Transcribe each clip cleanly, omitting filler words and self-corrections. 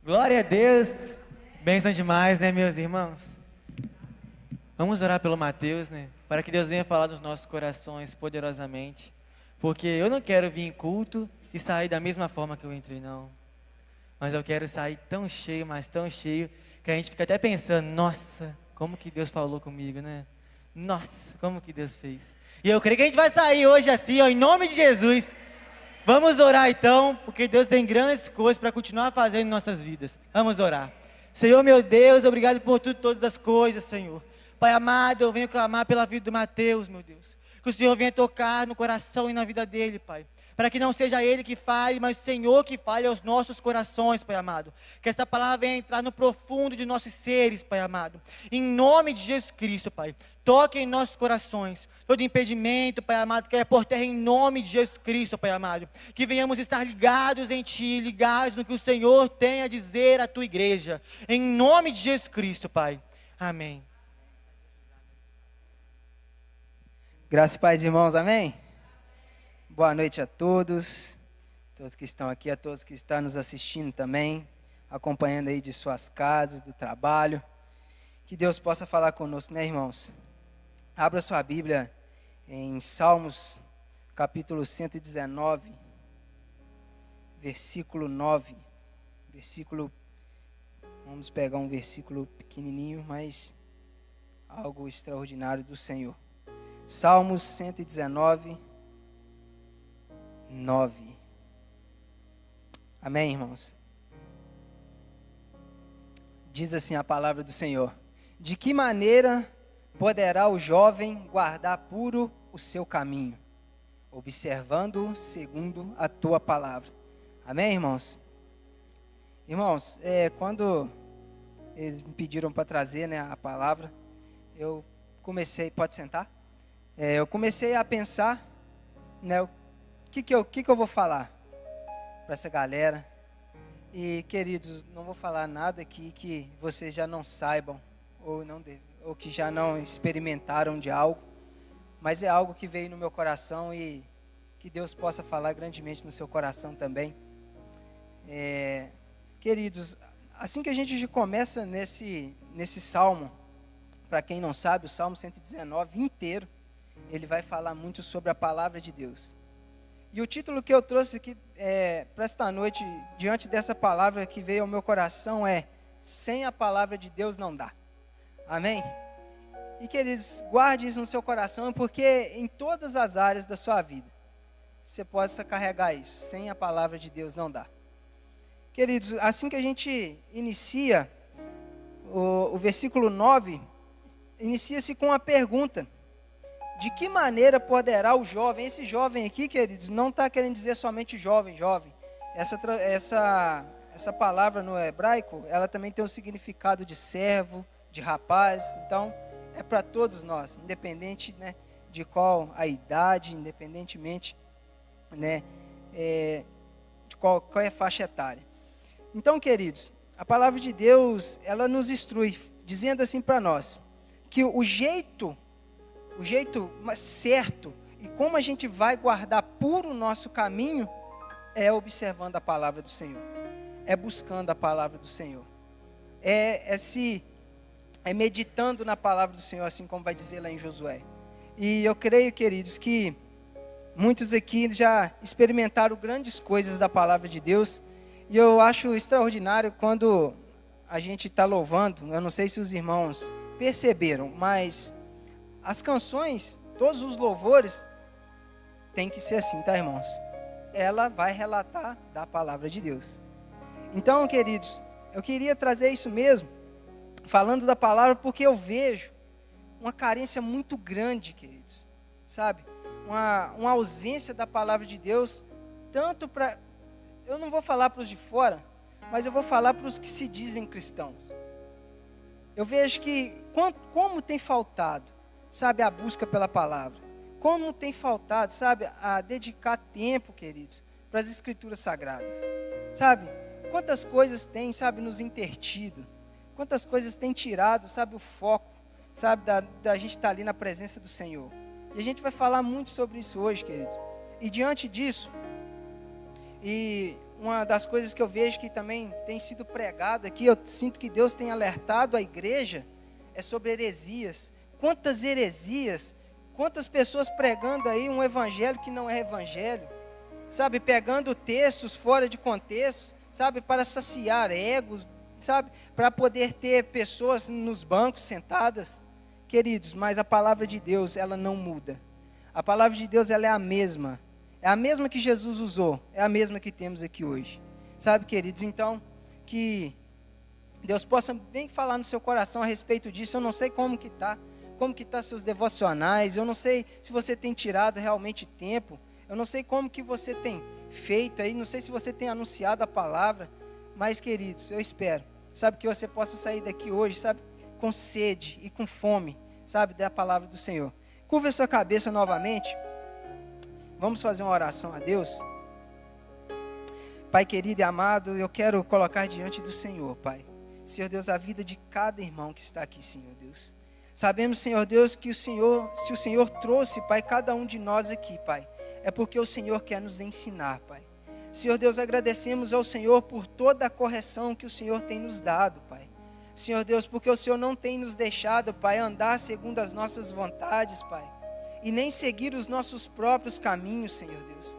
Glória a Deus. Bênção demais, né, meus irmãos? Vamos orar pelo Mateus, né? Para que Deus venha falar nos nossos corações poderosamente. Porque eu não quero vir em culto e sair da mesma forma que eu entrei, não. Mas eu quero sair tão cheio, mas tão cheio, que a gente fica até pensando, nossa, como que Deus falou comigo, né? Nossa, como que Deus fez. E eu creio que a gente vai sair hoje assim, ó, em nome de Jesus. Vamos orar então, porque Deus tem grandes coisas para continuar fazendo em nossas vidas. Vamos orar. Senhor meu Deus, obrigado por tudo, todas as coisas, Senhor. Pai amado, eu venho clamar pela vida do Mateus, meu Deus. Que o Senhor venha tocar no coração e na vida dele, Pai. Para que não seja ele que fale, mas o Senhor que fale aos nossos corações, Pai amado. Que esta palavra venha entrar no profundo de nossos seres, Pai amado. Em nome de Jesus Cristo, Pai. Toque em nossos corações. Todo impedimento, Pai amado, que é por terra em nome de Jesus Cristo, Pai amado. Que venhamos estar ligados em Ti, ligados no que o Senhor tem a dizer à Tua igreja. Em nome de Jesus Cristo, Pai. Amém. Graças e paz, irmãos, amém? Boa noite a todos que estão aqui, a todos que estão nos assistindo também, acompanhando aí de suas casas, do trabalho. Que Deus possa falar conosco, né, irmãos? Abra sua Bíblia em Salmos, capítulo 119, versículo 9. Vamos pegar um versículo pequenininho, mas algo extraordinário do Senhor. Salmos 119, 9. Amém, irmãos? Diz assim a palavra do Senhor: de que maneira poderá o jovem guardar puro o seu caminho, observando segundo a tua palavra? Amém, irmãos? Irmãos, quando eles me pediram para trazer, né, a palavra, eu comecei, pode sentar? Eu comecei a pensar, né, o que eu vou falar para essa galera. E, queridos, não vou falar nada aqui que vocês já não saibam, ou que já não experimentaram de algo, mas é algo que veio no meu coração e que Deus possa falar grandemente no seu coração também. Queridos, assim que a gente começa nesse salmo, para quem não sabe, o Salmo 119 inteiro, ele vai falar muito sobre a palavra de Deus. E o título que eu trouxe aqui para esta noite, diante dessa palavra que veio ao meu coração, é: sem a palavra de Deus não dá. Amém? E queridos, guarde isso no seu coração, porque em todas as áreas da sua vida, você possa carregar isso: sem a palavra de Deus não dá. Queridos, assim que a gente inicia, o versículo 9, inicia-se com a pergunta: de que maneira poderá o jovem? Esse jovem aqui, queridos, não está querendo dizer somente jovem. Essa palavra no hebraico, ela também tem o significado de servo, de rapaz. Então, é para todos nós, independente, né, de qual a idade, independentemente, né, de qual é a faixa etária. Então, queridos, a palavra de Deus, ela nos instrui, dizendo assim para nós, que o jeito certo e como a gente vai guardar puro o nosso caminho é observando a palavra do Senhor, é buscando a palavra do Senhor, é meditando na palavra do Senhor, assim como vai dizer lá em Josué. E eu creio, queridos, que muitos aqui já experimentaram grandes coisas da palavra de Deus, e eu acho extraordinário quando a gente está louvando. Eu não sei se os irmãos perceberam, mas as canções, todos os louvores, tem que ser assim, tá, irmãos? Ela vai relatar da palavra de Deus. Então, queridos, eu queria trazer isso mesmo, falando da palavra, porque eu vejo uma carência muito grande, queridos, sabe? Uma ausência da palavra de Deus, tanto para... Eu não vou falar para os de fora, mas eu vou falar para os que se dizem cristãos. Eu vejo que, como tem faltado, sabe, a busca pela palavra. Como tem faltado, sabe, a dedicar tempo, queridos, para as escrituras sagradas. Sabe, quantas coisas tem, sabe, nos intertido. Quantas coisas tem tirado, sabe, o foco, sabe, da gente estar ali na presença do Senhor. E a gente vai falar muito sobre isso hoje, queridos. E diante disso, e uma das coisas que eu vejo que também tem sido pregado aqui, eu sinto que Deus tem alertado a igreja, é sobre heresias. Quantas heresias, quantas pessoas pregando aí um evangelho que não é evangelho, sabe, pegando textos fora de contexto, sabe, para saciar egos, sabe, para poder ter pessoas nos bancos sentadas. Queridos, mas a palavra de Deus, ela não muda. A palavra de Deus, ela é a mesma que Jesus usou, é a mesma que temos aqui hoje. Sabe, queridos, então, que Deus possa bem falar no seu coração a respeito disso. Eu não sei como que está seus devocionais, eu não sei se você tem tirado realmente tempo, eu não sei como que você tem feito aí, não sei se você tem anunciado a palavra, mas, queridos, eu espero, sabe, que você possa sair daqui hoje, sabe, com sede e com fome, sabe, da palavra do Senhor. Curva a sua cabeça novamente. Vamos fazer uma oração a Deus. Pai querido e amado, eu quero colocar diante do Senhor, Pai, Senhor Deus, a vida de cada irmão que está aqui, Senhor Deus. Sabemos, Senhor Deus, que se o Senhor trouxe, Pai, cada um de nós aqui, Pai, é porque o Senhor quer nos ensinar, Pai. Senhor Deus, agradecemos ao Senhor por toda a correção que o Senhor tem nos dado, Pai. Senhor Deus, porque o Senhor não tem nos deixado, Pai, andar segundo as nossas vontades, Pai, e nem seguir os nossos próprios caminhos, Senhor Deus.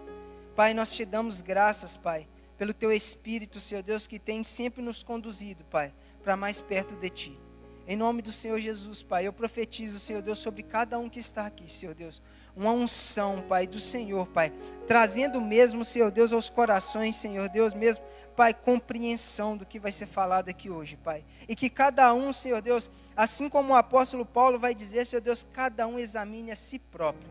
Pai, nós te damos graças, Pai, pelo Teu Espírito, Senhor Deus, que tem sempre nos conduzido, Pai, para mais perto de Ti. Em nome do Senhor Jesus, Pai, eu profetizo, Senhor Deus, sobre cada um que está aqui, Senhor Deus, uma unção, Pai, do Senhor, Pai, trazendo mesmo, Senhor Deus, aos corações, Senhor Deus, mesmo, Pai, compreensão do que vai ser falado aqui hoje, Pai, e que cada um, Senhor Deus, assim como o apóstolo Paulo vai dizer, Senhor Deus, cada um examine a si próprio,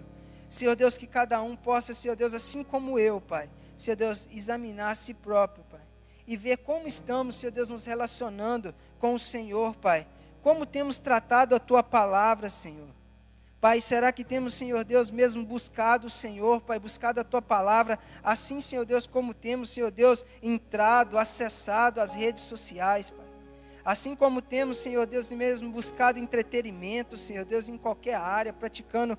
Senhor Deus, que cada um possa, Senhor Deus, assim como eu, Pai, Senhor Deus, examinar a si próprio, Pai, e ver como estamos, Senhor Deus, nos relacionando com o Senhor, Pai, como temos tratado a Tua palavra, Senhor. Pai, será que temos, Senhor Deus, mesmo buscado o Senhor, Pai, buscado a Tua palavra, assim, Senhor Deus, como temos, Senhor Deus, entrado, acessado as redes sociais, Pai. Assim como temos, Senhor Deus, mesmo buscado entretenimento, Senhor Deus, em qualquer área, praticando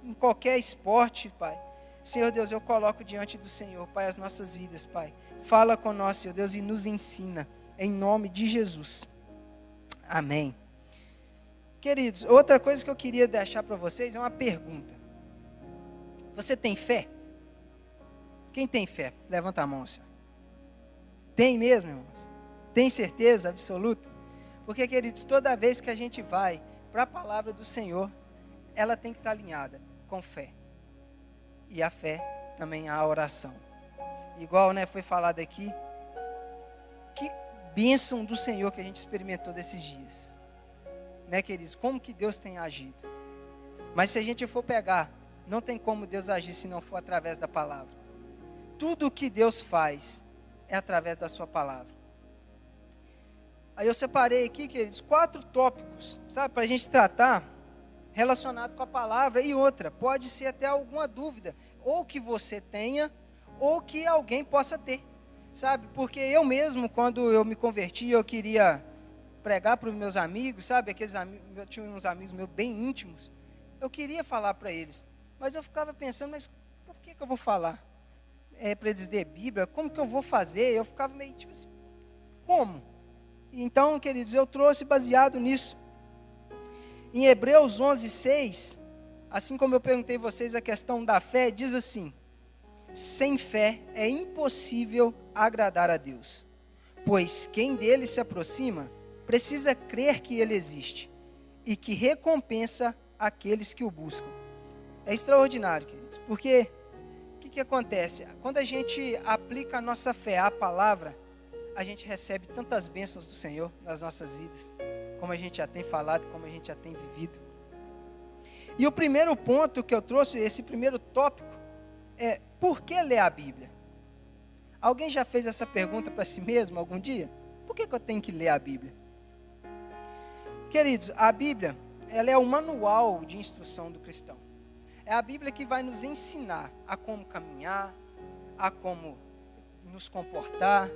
em qualquer esporte, Pai. Senhor Deus, eu coloco diante do Senhor, Pai, as nossas vidas, Pai. Fala conosco, Senhor Deus, e nos ensina, em nome de Jesus. Amém. Queridos, outra coisa que eu queria deixar para vocês é uma pergunta. Você tem fé? Quem tem fé? Levanta a mão, senhor. Tem mesmo, irmãos? Tem certeza absoluta? Porque, queridos, toda vez que a gente vai para a palavra do Senhor, ela tem que estar alinhada com fé. E a fé também a oração. Igual, né, foi falado aqui, que bênção do Senhor que a gente experimentou desses dias. Né, queridos, como que Deus tem agido. Mas se a gente for pegar, não tem como Deus agir se não for através da palavra. Tudo o que Deus faz é através da sua palavra. Aí eu separei aqui, queridos, 4 tópicos, sabe, para a gente tratar, relacionado com a palavra. E outra, pode ser até alguma dúvida, ou que você tenha, ou que alguém possa ter, sabe, porque eu mesmo, quando eu me converti, eu queria pregar para os meus amigos, sabe, aqueles amigos, eu tinha uns amigos meus bem íntimos, eu queria falar para eles, mas eu ficava pensando, mas por que eu vou falar? Para eles ler Bíblia, como que eu vou fazer? Eu ficava meio tipo assim, como? Então, queridos, eu trouxe baseado nisso. Em Hebreus 11:6, assim como eu perguntei a vocês a questão da fé, diz assim: sem fé é impossível agradar a Deus, pois quem dele se aproxima precisa crer que Ele existe e que recompensa aqueles que o buscam. É extraordinário, queridos, porque o que acontece? Quando a gente aplica a nossa fé à palavra, a gente recebe tantas bênçãos do Senhor nas nossas vidas, como a gente já tem falado, como a gente já tem vivido. E o primeiro ponto que eu trouxe, esse primeiro tópico, é por que ler a Bíblia? Alguém já fez essa pergunta para si mesmo algum dia? Por que eu tenho que ler a Bíblia? Queridos, a Bíblia, ela é o manual de instrução do cristão. É a Bíblia que vai nos ensinar a como caminhar, a como nos comportar,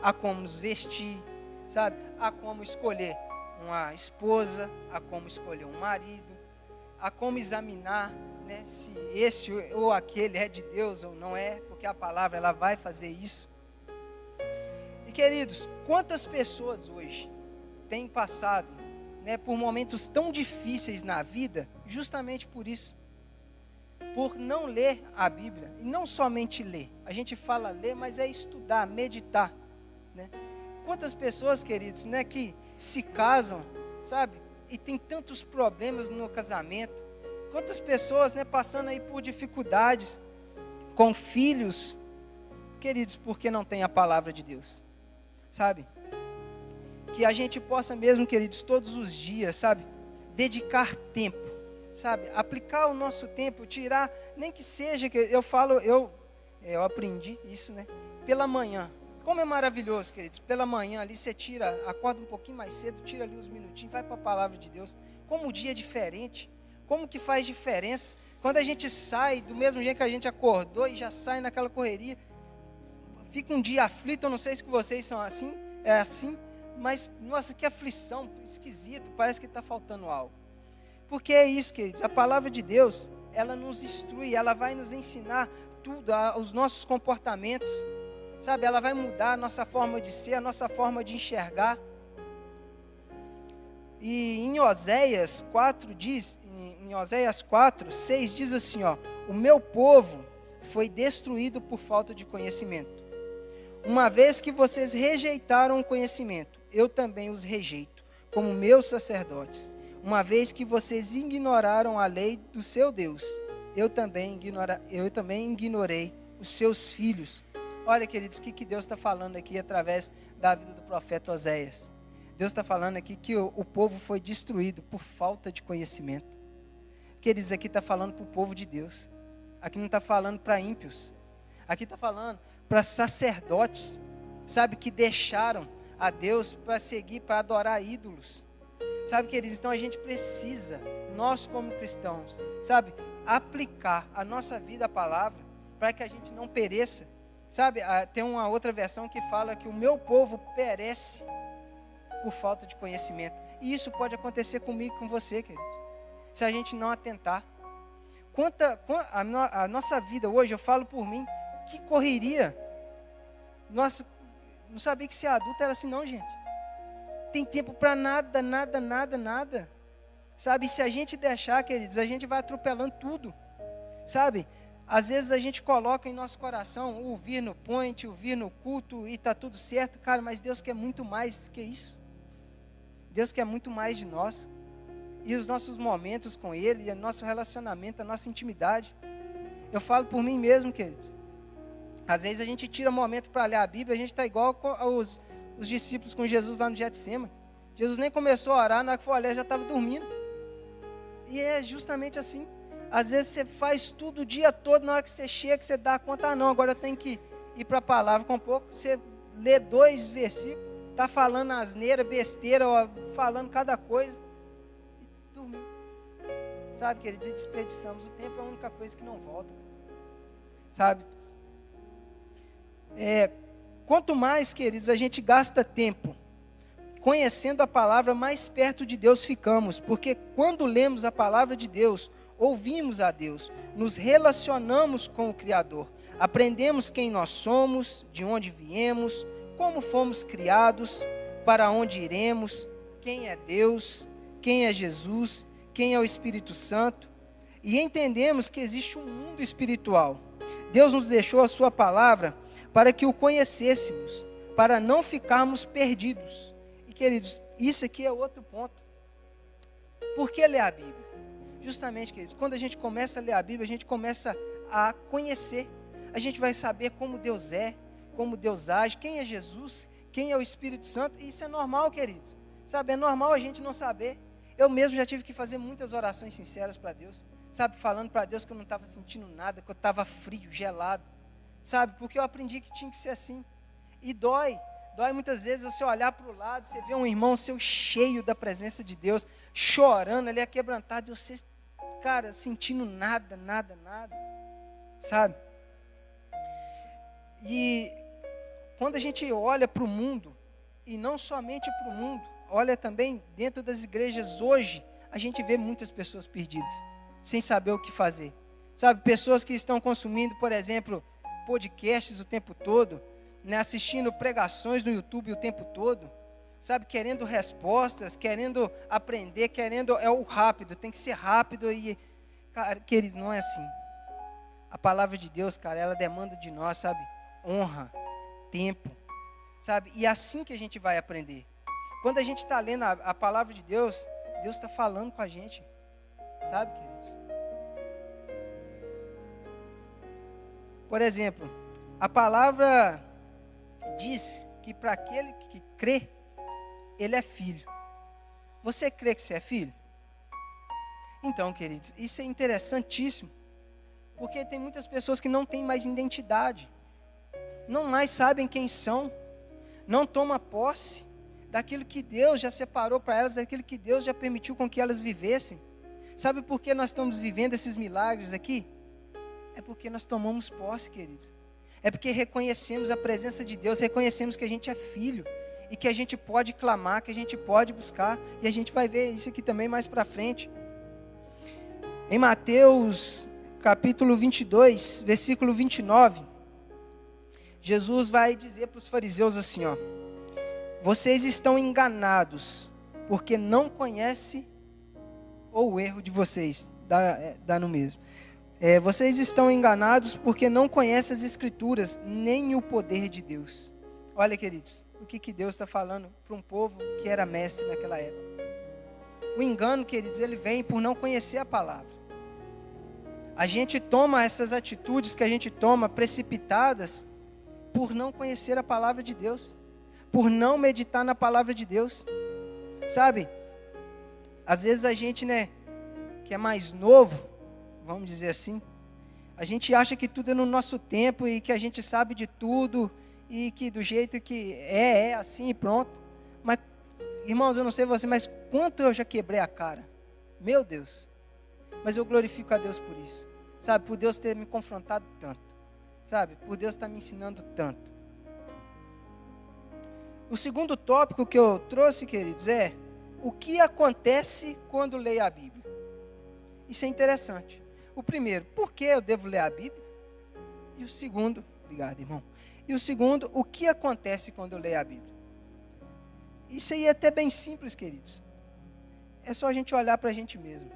a como nos vestir, sabe? A como escolher uma esposa, a como escolher um marido, a como examinar, né, se esse ou aquele é de Deus ou não é, porque a palavra ela vai fazer isso. queridos, quantas pessoas hoje têm passado, né, por momentos tão difíceis na vida, justamente por isso, por não ler a Bíblia, e não somente ler, a gente fala ler, mas é estudar, meditar, né? Quantas pessoas, queridos, né, que se casam, sabe, e tem tantos problemas no casamento, quantas pessoas, né, passando aí por dificuldades, com filhos, queridos, porque não tem a palavra de Deus, sabe? Que a gente possa mesmo, queridos, todos os dias, sabe, dedicar tempo, sabe, aplicar o nosso tempo, tirar, nem que seja, que eu falo, eu aprendi isso, né, pela manhã. Como é maravilhoso, queridos, pela manhã ali você acorda um pouquinho mais cedo, tira ali uns minutinhos, vai para a palavra de Deus. Como o dia é diferente, como que faz diferença, quando a gente sai, do mesmo jeito que a gente acordou e já sai naquela correria, fica um dia aflito, eu não sei se vocês são assim, é assim, mas, nossa, que aflição, esquisito, parece que está faltando algo. Porque é isso, queridos, a palavra de Deus, ela nos instrui, ela vai nos ensinar tudo, os nossos comportamentos, sabe, ela vai mudar a nossa forma de ser, a nossa forma de enxergar. E em Oséias 4 diz, em Oséias 4, 6 diz assim, ó: o meu povo foi destruído por falta de conhecimento. Uma vez que vocês rejeitaram o conhecimento, eu também os rejeito, como meus sacerdotes. Uma vez que vocês ignoraram a lei do seu Deus, eu também ignorei os seus filhos. Olha, queridos, o que Deus está falando aqui através da vida do profeta Oséias? Deus está falando aqui que o povo foi destruído por falta de conhecimento. Queridos, aqui está falando para o povo de Deus. Aqui não está falando para ímpios. Aqui está falando para sacerdotes, sabe, que deixaram a Deus para seguir, para adorar ídolos. Sabe, queridos, então a gente precisa, nós como cristãos, sabe, aplicar a nossa vida à palavra, para que a gente não pereça. Sabe, tem uma outra versão que fala que o meu povo perece por falta de conhecimento. E isso pode acontecer comigo e com você, querido, se a gente não atentar. A nossa vida hoje, eu falo por mim, que correria. Nossa, não sabia que ser adulto era assim não, gente. Tem tempo para nada. Sabe, se a gente deixar, queridos, a gente vai atropelando tudo. Sabe, às vezes a gente coloca em nosso coração o vir no point, o vir no culto e está tudo certo, cara, mas Deus quer muito mais que isso. Deus quer muito mais de nós. E os nossos momentos com Ele, e o nosso relacionamento, a nossa intimidade. Eu falo por mim mesmo, querido. Às vezes a gente tira momento para ler a Bíblia, a gente está igual os discípulos com Jesus lá no Getsêmani. Jesus nem começou a orar, na hora que foi olhar já estava dormindo. E é justamente assim. Às vezes você faz tudo o dia todo, na hora que você chega, que você dá conta, não, agora eu tenho que ir para a palavra. Com um pouco, você lê 2 versículos, está falando asneira, besteira, ó, falando cada coisa, e dormiu. Sabe, queridos, e desperdiçamos o tempo, é a única coisa que não volta. Sabe? Quanto mais, queridos, a gente gasta tempo conhecendo a palavra, mais perto de Deus ficamos, porque quando lemos a palavra de Deus, ouvimos a Deus, nos relacionamos com o Criador, aprendemos quem nós somos, de onde viemos, como fomos criados, para onde iremos, quem é Deus, quem é Jesus, quem é o Espírito Santo, e entendemos que existe um mundo espiritual. Deus nos deixou a sua palavra para que o conhecêssemos, para não ficarmos perdidos. E, queridos, isso aqui é outro ponto. Por que ler a Bíblia? Justamente, queridos, quando a gente começa a ler a Bíblia, a gente começa a conhecer. A gente vai saber como Deus é, como Deus age, quem é Jesus, quem é o Espírito Santo. E isso é normal, queridos. Sabe, é normal a gente não saber. Eu mesmo já tive que fazer muitas orações sinceras para Deus. Sabe, falando para Deus que eu não estava sentindo nada, que eu estava frio, gelado. Sabe, porque eu aprendi que tinha que ser assim. E dói muitas vezes você olhar para o lado, você vê um irmão seu cheio da presença de Deus, chorando, ele é quebrantado, e você, cara, sentindo nada, sabe? E quando a gente olha para o mundo, e não somente para o mundo, olha também dentro das igrejas hoje, a gente vê muitas pessoas perdidas, sem saber o que fazer. Sabe, pessoas que estão consumindo, por exemplo, podcasts o tempo todo, né, assistindo pregações no YouTube o tempo todo, sabe, querendo respostas, querendo aprender, é o rápido, tem que ser rápido e, cara, querido, não é assim. A palavra de Deus, cara, ela demanda de nós, sabe, honra, tempo, sabe, e é assim que a gente vai aprender. Quando a gente está lendo a palavra de Deus, Deus está falando com a gente, sabe, queridos? Por exemplo, a palavra diz que para aquele que crê, ele é filho. Você crê que você é filho? Então, queridos, isso é interessantíssimo, porque tem muitas pessoas que não têm mais identidade, não mais sabem quem são, não tomam posse daquilo que Deus já separou para elas, daquilo que Deus já permitiu com que elas vivessem. Sabe por que nós estamos vivendo esses milagres aqui? É porque nós tomamos posse, queridos. É porque reconhecemos a presença de Deus, reconhecemos que a gente é filho, e que a gente pode clamar, que a gente pode buscar, e a gente vai ver isso aqui também mais para frente. Em Mateus capítulo 22, versículo 29, Jesus vai dizer para os fariseus assim, ó: vocês estão enganados, porque não conhecem, ou o erro de vocês, dá no mesmo. Vocês estão enganados porque não conhecem as Escrituras, nem o poder de Deus. Olha, queridos, o que Deus está falando para um povo que era mestre naquela época. O engano, queridos, ele vem por não conhecer a palavra. A gente toma essas atitudes que a gente toma precipitadas por não conhecer a palavra de Deus, por não meditar na palavra de Deus. Sabe, às vezes a gente, né, que é mais novo, vamos dizer assim, a gente acha que tudo é no nosso tempo e que a gente sabe de tudo e que do jeito que é assim e pronto. Mas, irmãos, eu não sei você, mas quanto eu já quebrei a cara, meu Deus. Mas eu glorifico a Deus por isso, sabe, por Deus ter me confrontado tanto, sabe, por Deus estar me ensinando tanto. O segundo tópico que eu trouxe, queridos, é o que acontece quando leio a Bíblia. Isso é interessante. O primeiro, por que eu devo ler a Bíblia? E o segundo, obrigado, irmão. E o segundo, o que acontece quando eu leio a Bíblia? Isso aí é até bem simples, queridos. É só a gente olhar para a gente mesmo.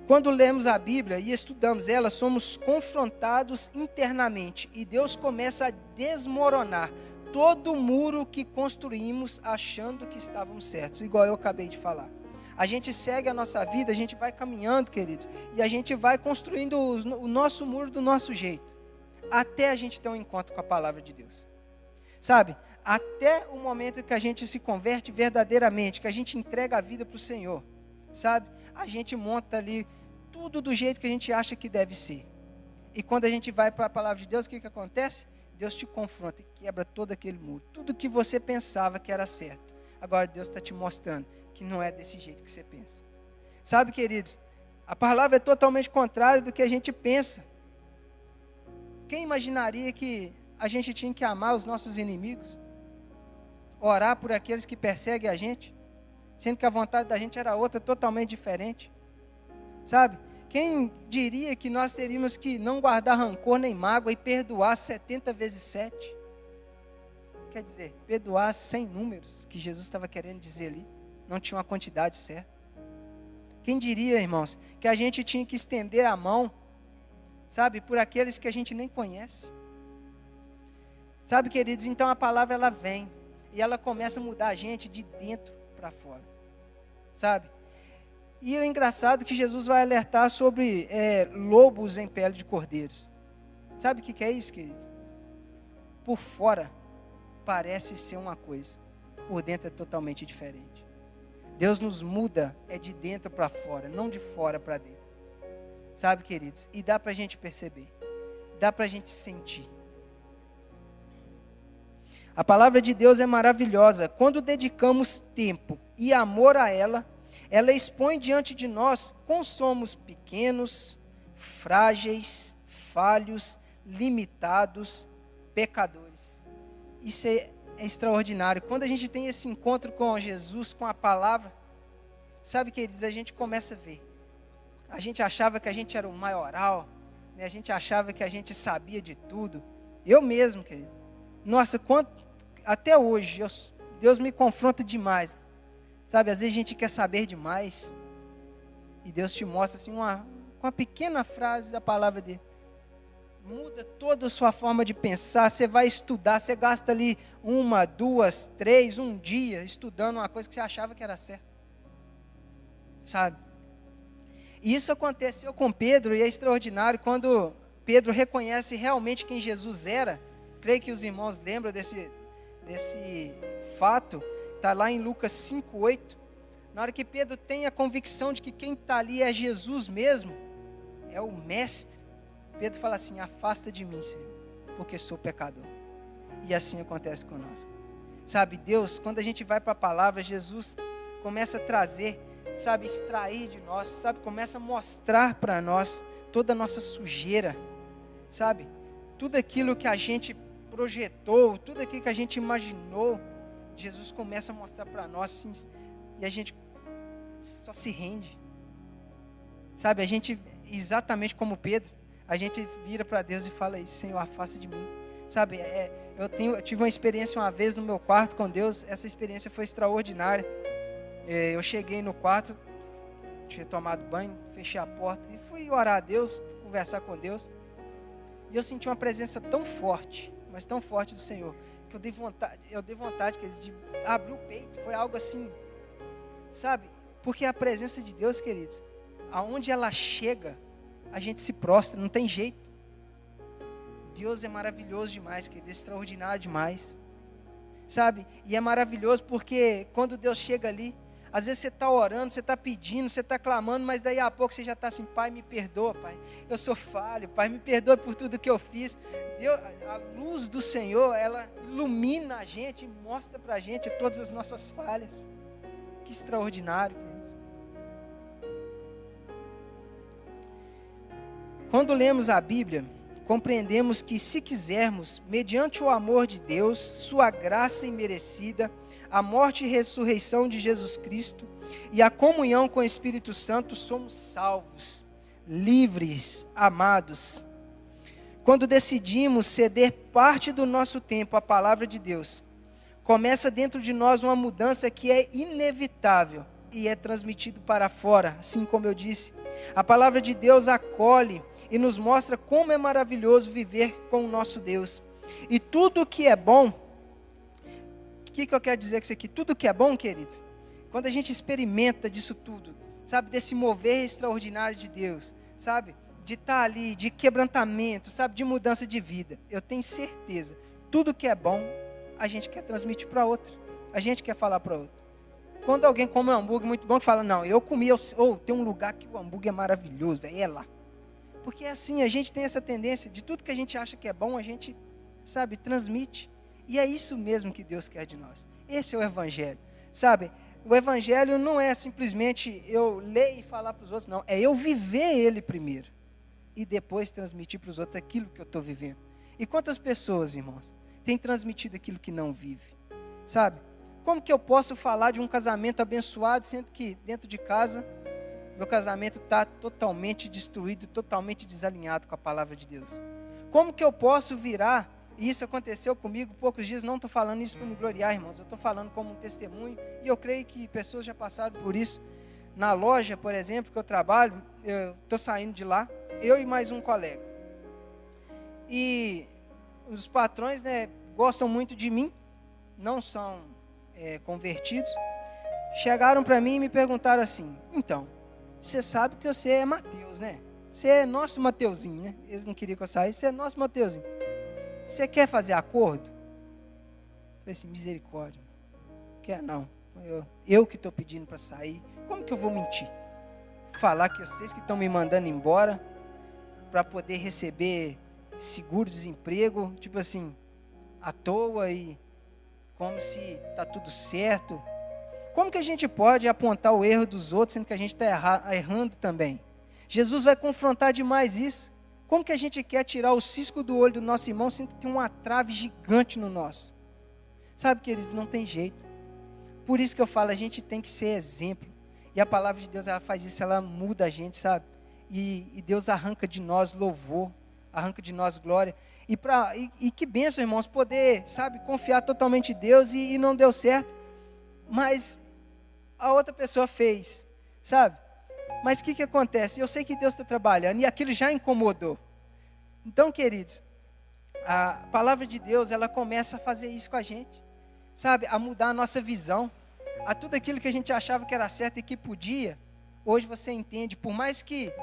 Quando lemos a Bíblia e estudamos ela, somos confrontados internamente. E Deus começa a desmoronar todo o muro que construímos achando que estávamos certos. Igual eu acabei de falar. A gente segue a nossa vida, a gente vai caminhando, queridos. E a gente vai construindo o nosso muro do nosso jeito. Até a gente ter um encontro com a palavra de Deus. Sabe? Até o momento que a gente se converte verdadeiramente, que a gente entrega a vida para o Senhor. Sabe? A gente monta ali tudo do jeito que a gente acha que deve ser. E quando a gente vai para a palavra de Deus, o que acontece? Deus te confronta e quebra todo aquele muro. Tudo que você pensava que era certo. Agora Deus está te mostrando que não é desse jeito que você pensa. Sabe, queridos? A palavra é totalmente contrária do que a gente pensa. Quem imaginaria que a gente tinha que amar os nossos inimigos? Orar por aqueles que perseguem a gente? Sendo que a vontade da gente era outra, totalmente diferente. Sabe? Quem diria que nós teríamos que não guardar rancor nem mágoa e perdoar 70 vezes 7? Quer dizer, perdoar sem números, que Jesus estava querendo dizer ali. Não tinha uma quantidade certa. Quem diria, irmãos, que a gente tinha que estender a mão, sabe, por aqueles que a gente nem conhece. Sabe, queridos, então a palavra ela vem e ela começa a mudar a gente de dentro para fora. Sabe? E é engraçado que Jesus vai alertar sobre lobos em pele de cordeiros. Sabe o que é isso, querido? Por fora parece ser uma coisa, por dentro é totalmente diferente. Deus nos muda de dentro para fora, não de fora para dentro. Sabe, queridos? E dá para a gente perceber, dá para a gente sentir. A palavra de Deus é maravilhosa. Quando dedicamos tempo e amor a ela, ela expõe diante de nós como somos pequenos, frágeis, falhos, limitados, pecadores. Isso é extraordinário. Quando a gente tem esse encontro com Jesus, com a palavra, sabe, queridos, a gente começa a ver. A gente achava que a gente era o maioral, né? A gente achava que a gente sabia de tudo, Eu mesmo, querido. Nossa, até hoje, Deus me confronta demais. Sabe, às vezes a gente quer saber demais. E Deus te mostra assim, com uma pequena frase da palavra dele. Muda toda a sua forma de pensar. Você vai estudar, você gasta ali 1, 2, 3, um dia estudando uma coisa que você achava que era certa. Sabe? E isso aconteceu com Pedro e é extraordinário quando Pedro reconhece realmente quem Jesus era. Creio que os irmãos lembram desse fato. Está lá em Lucas 5:8. Na hora que Pedro tem a convicção de que quem está ali é Jesus mesmo, é o Mestre, Pedro fala assim: afasta de mim, Senhor, porque sou pecador. E assim acontece conosco. Sabe, Deus, quando a gente vai para a palavra, Jesus começa a trazer, sabe, extrair de nós, sabe, começa a mostrar para nós toda a nossa sujeira, sabe, tudo aquilo que a gente projetou, tudo aquilo que a gente imaginou, Jesus começa a mostrar para nós, assim, e a gente só se rende, sabe, a gente, exatamente como Pedro, a gente vira para Deus e fala isso: Senhor, afasta de mim, sabe, eu tive uma experiência uma vez no meu quarto com Deus. Essa experiência foi extraordinária. Eu cheguei no quarto, tinha tomado banho, fechei a porta e fui orar a Deus, conversar com Deus, e eu senti uma presença tão forte, mas tão forte do Senhor, que eu dei vontade de abrir o peito. Foi algo assim, sabe, porque a presença de Deus, queridos, aonde ela chega, a gente se prostra, não tem jeito. Deus é maravilhoso demais, querido, extraordinário demais, sabe, e é maravilhoso porque quando Deus chega ali, às vezes você está orando, você está pedindo, você está clamando, mas daí a pouco você já está assim: Pai, me perdoa, Pai, eu sou falho, Pai, me perdoa por tudo que eu fiz. Deus, a luz do Senhor, ela ilumina a gente e mostra para a gente todas as nossas falhas. Que extraordinário, queridos. Quando lemos a Bíblia, compreendemos que, se quisermos, mediante o amor de Deus, sua graça imerecida, a morte e ressurreição de Jesus Cristo e a comunhão com o Espírito Santo, somos salvos, livres, amados. Quando decidimos ceder parte do nosso tempo à palavra de Deus, começa dentro de nós uma mudança que é inevitável e é transmitido para fora. Assim como eu disse, a palavra de Deus acolhe e nos mostra como é maravilhoso viver com o nosso Deus. E tudo que é bom, o que eu quero dizer com isso aqui? Tudo que é bom, queridos, quando a gente experimenta disso tudo, sabe, desse mover extraordinário de Deus, sabe, de estar ali, de quebrantamento, sabe, de mudança de vida, eu tenho certeza, tudo que é bom, a gente quer transmitir para outro, a gente quer falar para outro. Quando alguém come um hambúrguer muito bom, fala: não, eu comi, tem um lugar que o hambúrguer é maravilhoso, é lá. Porque é assim, a gente tem essa tendência, de tudo que a gente acha que é bom, a gente, sabe, transmite. E é isso mesmo que Deus quer de nós. Esse é o Evangelho, sabe? O Evangelho não é simplesmente eu ler e falar para os outros, não. É eu viver ele primeiro e depois transmitir para os outros aquilo que eu estou vivendo. E quantas pessoas, irmãos, têm transmitido aquilo que não vive, sabe? Como que eu posso falar de um casamento abençoado, sendo que dentro de casa meu casamento está totalmente destruído, totalmente desalinhado com a palavra de Deus? Como que eu posso virar? E isso aconteceu comigo poucos dias. Não estou falando isso para me gloriar, irmãos, eu estou falando como um testemunho, e eu creio que pessoas já passaram por isso. Na loja, por exemplo, que eu trabalho, eu estou saindo de lá, eu e mais um colega, e os patrões, né, gostam muito de mim, não são convertidos. Chegaram para mim e me perguntaram assim: então, você sabe que você é Mateus, né? Você é nosso Mateuzinho, né? Eles não queriam que eu saísse. Você é nosso Mateuzinho. Você quer fazer acordo? Eu falei assim: misericórdia. Quer não. Eu que estou pedindo para sair. Como que eu vou mentir? Falar que vocês que estão me mandando embora para poder receber seguro-desemprego, tipo assim, à toa, e como se está tudo certo. Como que a gente pode apontar o erro dos outros, sendo que a gente está errando também? Jesus vai confrontar demais isso. Como que a gente quer tirar o cisco do olho do nosso irmão, sendo que tem uma trave gigante no nosso? Sabe, queridos, não tem jeito. Por isso que eu falo, a gente tem que ser exemplo. E a palavra de Deus, ela faz isso, ela muda a gente, sabe? E Deus arranca de nós louvor, arranca de nós glória. E que bênção, irmãos, poder, sabe, confiar totalmente em Deus e não deu certo, mas a outra pessoa fez, sabe? Mas o que acontece? Eu sei que Deus está trabalhando e aquilo já incomodou. Então, queridos, a palavra de Deus, ela começa a fazer isso com a gente, sabe? A mudar a nossa visão, a tudo aquilo que a gente achava que era certo e que podia, hoje você entende, por mais que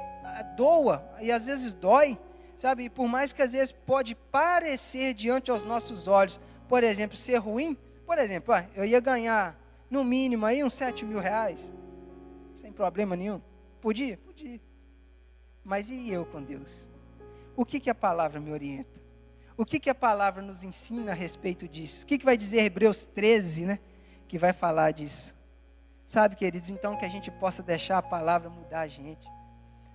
doa, e às vezes dói, sabe? E por mais que às vezes pode parecer diante aos nossos olhos, por exemplo, ser ruim, por exemplo, eu ia ganhar no mínimo aí uns 7 mil reais, sem problema nenhum. Podia? Podia. Mas e eu com Deus? O que a palavra me orienta? O que a palavra nos ensina a respeito disso? O que vai dizer Hebreus 13, né? Que vai falar disso. Sabe, queridos, então que a gente possa deixar a palavra mudar a gente.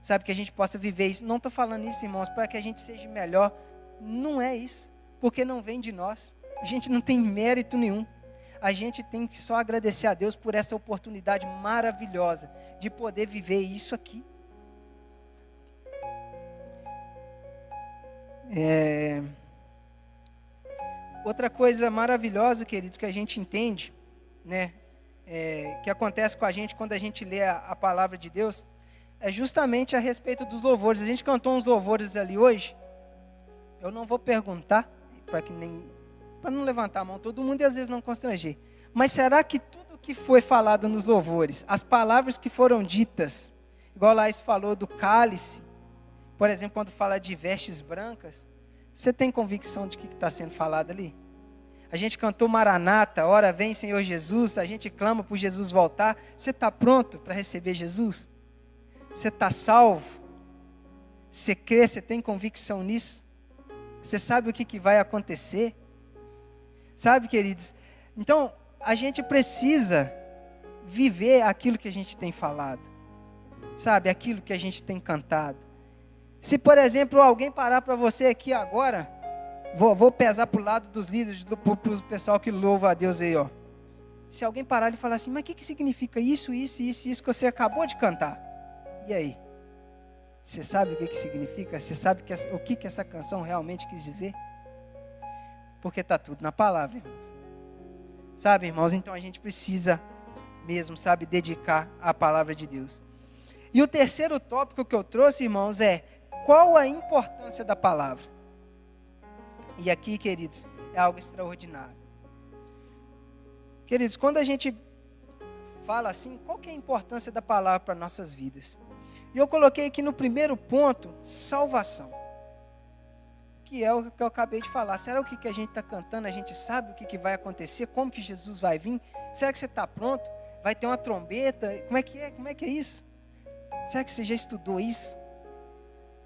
Sabe, que a gente possa viver isso. Não estou falando isso, irmãos, para que a gente seja melhor. Não é isso. Porque não vem de nós. A gente não tem mérito nenhum. A gente tem que só agradecer a Deus por essa oportunidade maravilhosa de poder viver isso aqui. Outra coisa maravilhosa, queridos, que a gente entende, né, que acontece com a gente quando a gente lê a palavra de Deus, é justamente a respeito dos louvores. A gente cantou uns louvores ali hoje. Eu não vou perguntar, para não levantar a mão todo mundo e às vezes não constranger. Mas será que tudo que foi falado nos louvores, as palavras que foram ditas, igual Laís falou do cálice, por exemplo, quando fala de vestes brancas, você tem convicção de que está sendo falado ali? A gente cantou Maranata, ora vem Senhor Jesus, a gente clama por Jesus voltar. Você está pronto para receber Jesus? Você está salvo? Você crê, você tem convicção nisso? Você sabe o que vai acontecer? Sabe, queridos? Então, a gente precisa viver aquilo que a gente tem falado. Sabe, aquilo que a gente tem cantado. Se, por exemplo, alguém parar para você aqui agora, vou pesar para o lado dos líderes, para o pessoal que louva a Deus aí, ó. Se alguém parar e falar assim, mas o que significa isso que você acabou de cantar? E aí? Você sabe o que significa? Você sabe o que essa canção realmente quis dizer? Porque está tudo na palavra, irmãos. Sabe, irmãos, então a gente precisa mesmo, sabe, dedicar à palavra de Deus. E o terceiro tópico que eu trouxe, irmãos, é qual a importância da palavra? E aqui, queridos, é algo extraordinário. Queridos, quando a gente fala assim, qual que é a importância da palavra para nossas vidas? E eu coloquei aqui no primeiro ponto, salvação. Que é o que eu acabei de falar. Será o que a gente está cantando? A gente sabe o que vai acontecer? Como que Jesus vai vir? Será que você está pronto? Vai ter uma trombeta? Como é que é? Como é que é isso? Será que você já estudou isso?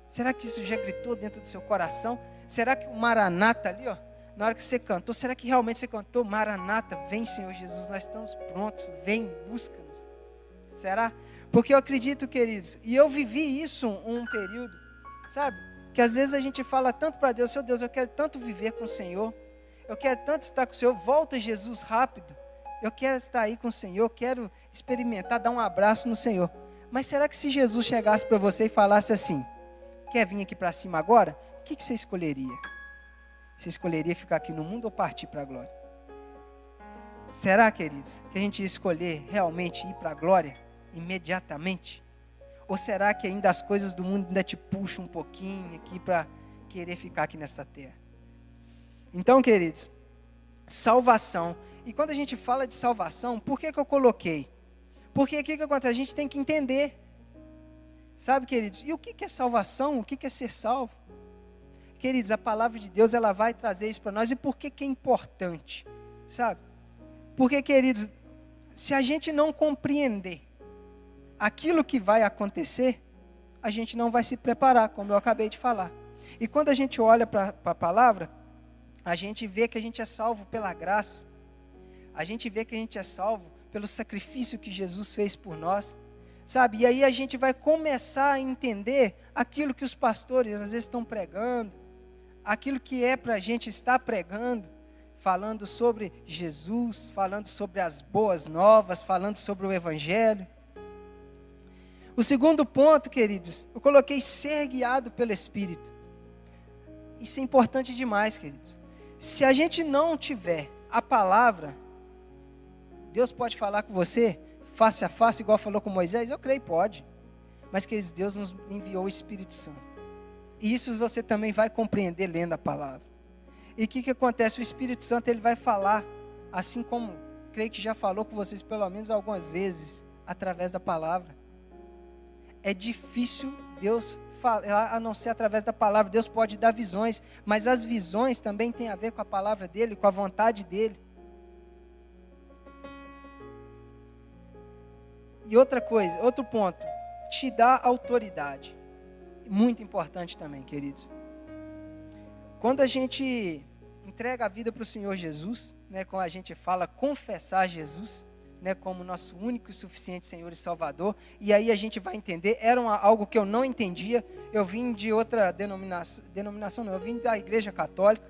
Será que isso já gritou dentro do seu coração? Será que o Maranata ali, ó, na hora que você cantou, será que realmente você cantou? Maranata, vem Senhor Jesus, nós estamos prontos, vem, busca-nos. Será? Porque eu acredito, queridos, e eu vivi isso um período, sabe? Que às vezes a gente fala tanto para Deus, Seu Deus, eu quero tanto viver com o Senhor, eu quero tanto estar com o Senhor, volta Jesus rápido, eu quero estar aí com o Senhor, eu quero experimentar, dar um abraço no Senhor. Mas será que se Jesus chegasse para você e falasse assim, quer vir aqui para cima agora? O que você escolheria? Você escolheria ficar aqui no mundo ou partir para a glória? Será, queridos, que a gente ia escolher realmente ir para a glória imediatamente? Ou será que ainda as coisas do mundo ainda te puxam um pouquinho aqui para querer ficar aqui nesta terra? Então, queridos, salvação. E quando a gente fala de salvação, por que eu coloquei? Porque o que acontece? A gente tem que entender. Sabe, queridos? E o que é salvação? O que é ser salvo? Queridos, a palavra de Deus, ela vai trazer isso para nós. E por que é importante? Sabe? Porque, queridos, se a gente não compreender aquilo que vai acontecer, a gente não vai se preparar, como eu acabei de falar. E quando a gente olha para a palavra, a gente vê que a gente é salvo pela graça. A gente vê que a gente é salvo pelo sacrifício que Jesus fez por nós. Sabe? E aí a gente vai começar a entender aquilo que os pastores às vezes estão pregando, aquilo que é para a gente estar pregando, falando sobre Jesus, falando sobre as boas novas, falando sobre o Evangelho. O segundo ponto, queridos, eu coloquei ser guiado pelo Espírito. Isso é importante demais, queridos. Se a gente não tiver a palavra, Deus pode falar com você face a face, igual falou com Moisés? Eu creio, pode. Mas, queridos, Deus nos enviou o Espírito Santo. E isso você também vai compreender lendo a palavra. E o que acontece? O Espírito Santo, ele vai falar, assim como, creio que já falou com vocês pelo menos algumas vezes, através da palavra. É difícil Deus falar, a não ser através da palavra. Deus pode dar visões, mas as visões também têm a ver com a palavra dele, com a vontade dele. E outra coisa, outro ponto, te dá autoridade. Muito importante também, queridos. Quando a gente entrega a vida para o Senhor Jesus, né, quando a gente fala confessar Jesus, né, como nosso único e suficiente Senhor e Salvador, e aí a gente vai entender, era algo que eu não entendia. Eu vim de outra denominação não, eu vim da Igreja Católica,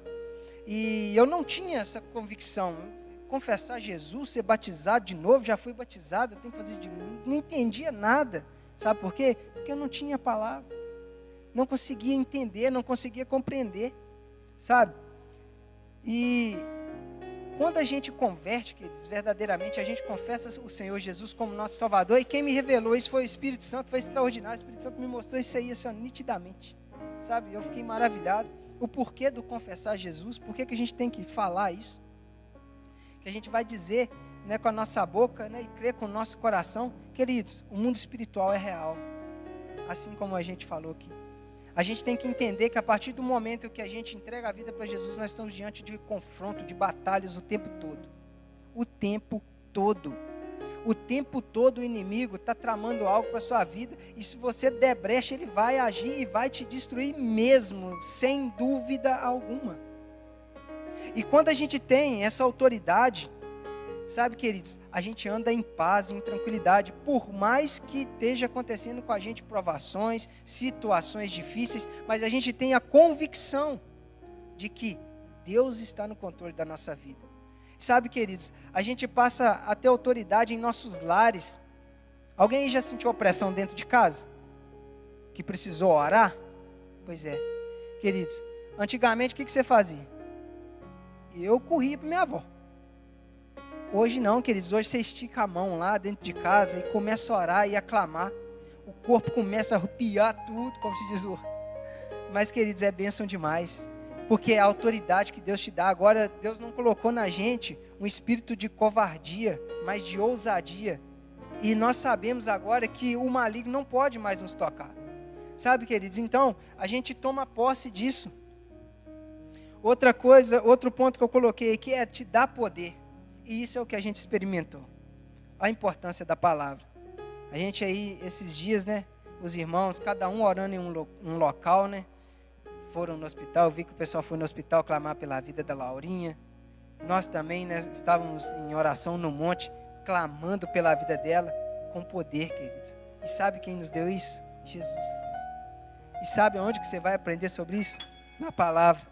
e eu não tinha essa convicção. Confessar Jesus, ser batizado de novo, já fui batizado, eu tenho que fazer de novo. Não entendia nada. Sabe por quê? Porque eu não tinha palavra. Não conseguia entender, não conseguia compreender. Sabe? E quando a gente converte, queridos, verdadeiramente, a gente confessa o Senhor Jesus como nosso Salvador, e quem me revelou isso foi o Espírito Santo, foi extraordinário. O Espírito Santo me mostrou isso aí, assim, nitidamente. Sabe? Eu fiquei maravilhado. O porquê do confessar Jesus, por que a gente tem que falar isso? Que a gente vai dizer, né, com a nossa boca, né, e crer com o nosso coração. Queridos, o mundo espiritual é real, assim como a gente falou aqui. A gente tem que entender que a partir do momento que a gente entrega a vida para Jesus, nós estamos diante de confronto, de batalhas o tempo todo. O tempo todo. O tempo todo o inimigo está tramando algo para a sua vida, e se você der brecha, ele vai agir e vai te destruir mesmo, sem dúvida alguma. E quando a gente tem essa autoridade, sabe, queridos, a gente anda em paz, em tranquilidade, por mais que esteja acontecendo com a gente provações, situações difíceis, mas a gente tem a convicção de que Deus está no controle da nossa vida. Sabe, queridos, a gente passa a ter autoridade em nossos lares. Alguém aí já sentiu opressão dentro de casa? Que precisou orar? Pois é, queridos, antigamente o que você fazia? Eu corria para minha avó. Hoje não, queridos. Hoje você estica a mão lá dentro de casa e começa a orar e a clamar. O corpo começa a arrepiar tudo, como se diz o... Mas, queridos, é bênção demais. Porque é a autoridade que Deus te dá. Agora, Deus não colocou na gente um espírito de covardia, mas de ousadia. E nós sabemos agora que o maligno não pode mais nos tocar. Sabe, queridos? Então, a gente toma posse disso. Outra coisa, outro ponto que eu coloquei aqui é te dar poder. E isso é o que a gente experimentou. A importância da palavra. A gente aí, esses dias, né? Os irmãos, cada um orando em um local, né? Foram no hospital, eu vi que o pessoal foi no hospital clamar pela vida da Laurinha. Nós também, né? Estávamos em oração no monte, clamando pela vida dela, com poder, queridos. E sabe quem nos deu isso? Jesus. E sabe onde que você vai aprender sobre isso? Na palavra.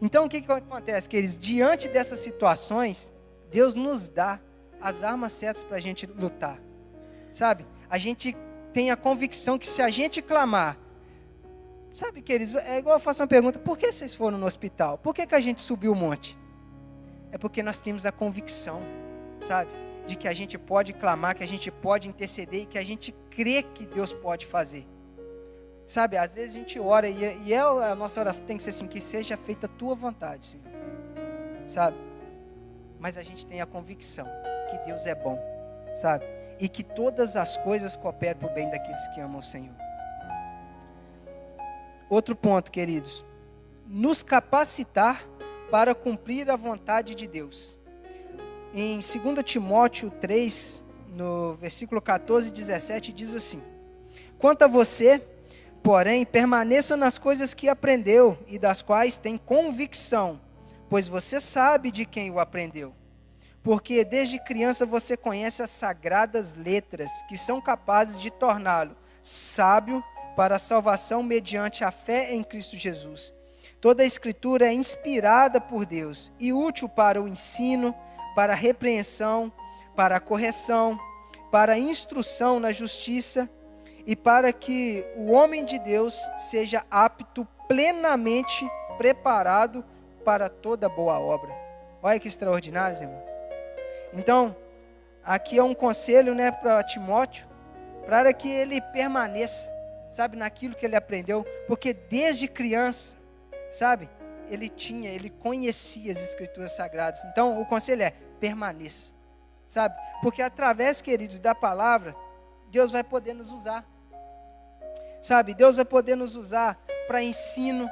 Então, o que acontece, queridos? Diante dessas situações, Deus nos dá as armas certas para a gente lutar. Sabe? A gente tem a convicção que se a gente clamar... Sabe, queridos, é igual eu faço uma pergunta: por que vocês foram no hospital? Por que a gente subiu o monte? É porque nós temos a convicção, sabe? De que a gente pode clamar, que a gente pode interceder e que a gente crê que Deus pode fazer. Sabe, às vezes a gente ora e a nossa oração tem que ser assim: que seja feita a tua vontade, Senhor. Sabe? Mas a gente tem a convicção que Deus é bom, sabe? E que todas as coisas cooperam para o bem daqueles que amam o Senhor. Outro ponto, queridos: nos capacitar para cumprir a vontade de Deus. Em 2 Timóteo 3, no versículo 14 e 17, diz assim: quanto a você, porém, permaneça nas coisas que aprendeu e das quais tem convicção, pois você sabe de quem o aprendeu. Porque desde criança você conhece as sagradas letras, que são capazes de torná-lo sábio para a salvação mediante a fé em Cristo Jesus. Toda a Escritura é inspirada por Deus e útil para o ensino, para a repreensão, para a correção, para a instrução na justiça e para que o homem de Deus seja apto plenamente preparado para toda boa obra. Olha que extraordinário, irmãos. Então, aqui é um conselho, né, para Timóteo, para que ele permaneça, sabe, naquilo que ele aprendeu, porque desde criança, sabe, ele conhecia as Escrituras Sagradas. Então, o conselho é, permaneça, sabe, porque através, queridos, da palavra, Deus vai poder nos usar, sabe, Deus vai poder nos usar para ensino.